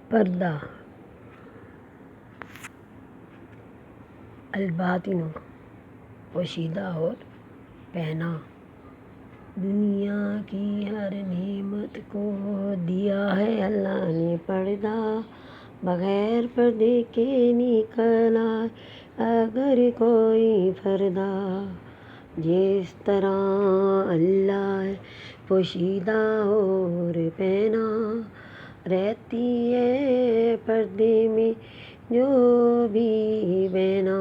پردہ الباطن پوشیدہ اور پہنا، دنیا کی ہر نعمت کو دیا ہے اللہ نے پردہ، بغیر پردے کے نکل آئے اگر کوئی پردہ، جس طرح اللہ ہے پوشیدہ اور پہنا، رہتی ہے پردے میں جو بھی بینا،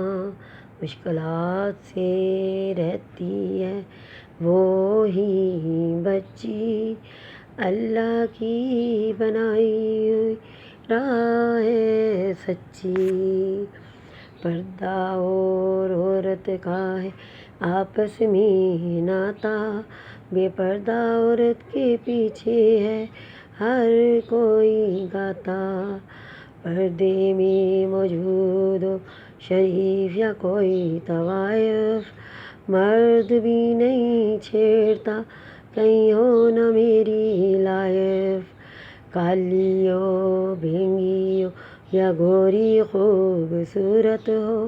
مشکلات سے رہتی ہے وہی بچی، اللہ کی بنائی ہوئی راہ ہے سچی، پردہ اور عورت کا ہے آپس میں ناتا، بے پردہ عورت کے پیچھے ہے ہر کوئی گاتا، پردے میں موجود ہو شریف یا کوئی طوائف، مرد بھی نہیں چھیڑتا کہیں ہو نہ میری لائف، کالی ہو بھینگی ہو یا گوری خوبصورت ہو،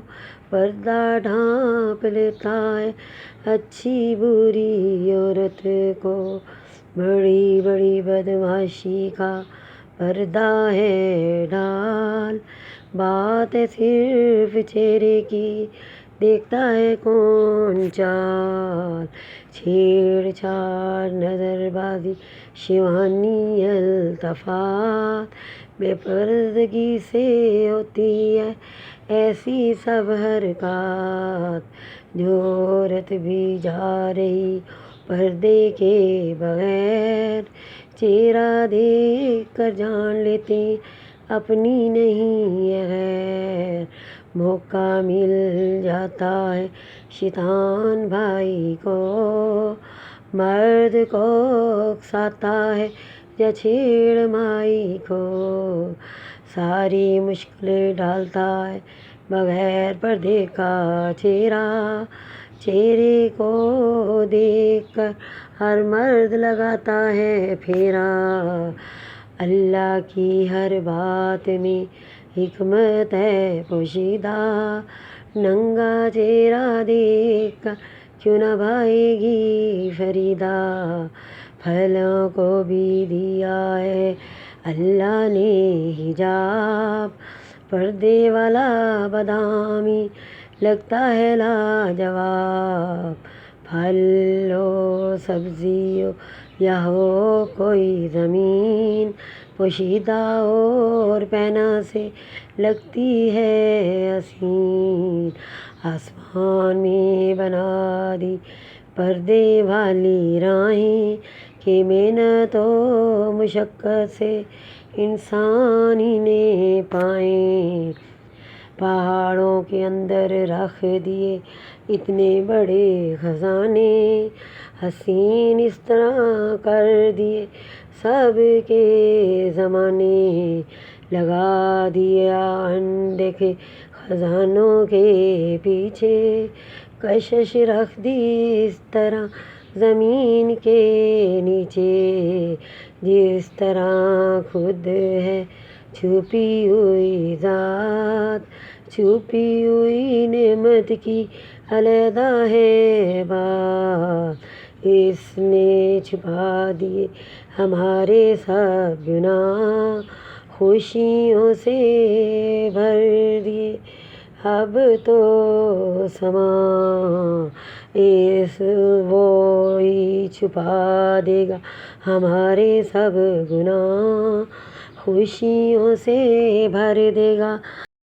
پردہ ڈھانپ لیتا ہے اچھی بری عورت کو، بڑی بڑی بدمعاشی کا پردہ ہے ڈھال، بات ہے صرف چہرے کی دیکھتا ہے کون چال، چھیڑ چھاڑ نظر بازی شیوانی التفات، بے پردگی سے ہوتی ہے ایسی سب حرکات، جو عورت بھی جا رہی پردے کے بغیر، چہرہ دیکھ کر جان لیتے اپنی نہیں ہے غیر، موقع مل جاتا ہے شیطان بھائی کو، مرد کو اکساتا ہے یا چھیڑ مائی کو، ساری مشکلیں ڈالتا ہے بغیر پردے کا چہرے کو دیکھ کر ہر مرد لگاتا ہے پھیرا، اللہ کی ہر بات میں حکمت ہے پوشیدہ، ننگا چہرہ دیکھ کر کیوں نہ بھائے گی فریدہ، پھلوں کو بھی دیا ہے اللہ نے حجاب، پردے والا بادامی لگتا ہے لاجواب، پھل ہو سبزی ہو یا ہو کوئی زمین، پوشیدہ اور پہنا سے لگتی ہے حسین، آسمان میں بنا دی پردے والی راہیں کہ محنت و مشقت سے انسان انہیں پائیں، پہاڑوں کے اندر رکھ دیے اتنے بڑے خزانے، حسین اس طرح کر دیے سب کے زمانے، لگا دیا اندیکھے خزانوں کے پیچھے، کشش رکھ دی اس طرح زمین کے نیچے، جس طرح خود ہے چھپی ہوئی ذات، چھپی ہوئی نعمت کی علیحدہ ہے بات، اس نے چھپا دیے ہمارے سب گناہ، خوشیوں سے بھر دیے اب تو سماں، اس وہی چھپا دے گا ہمارے سب گناہ، خوشیوں سے بھر دے گا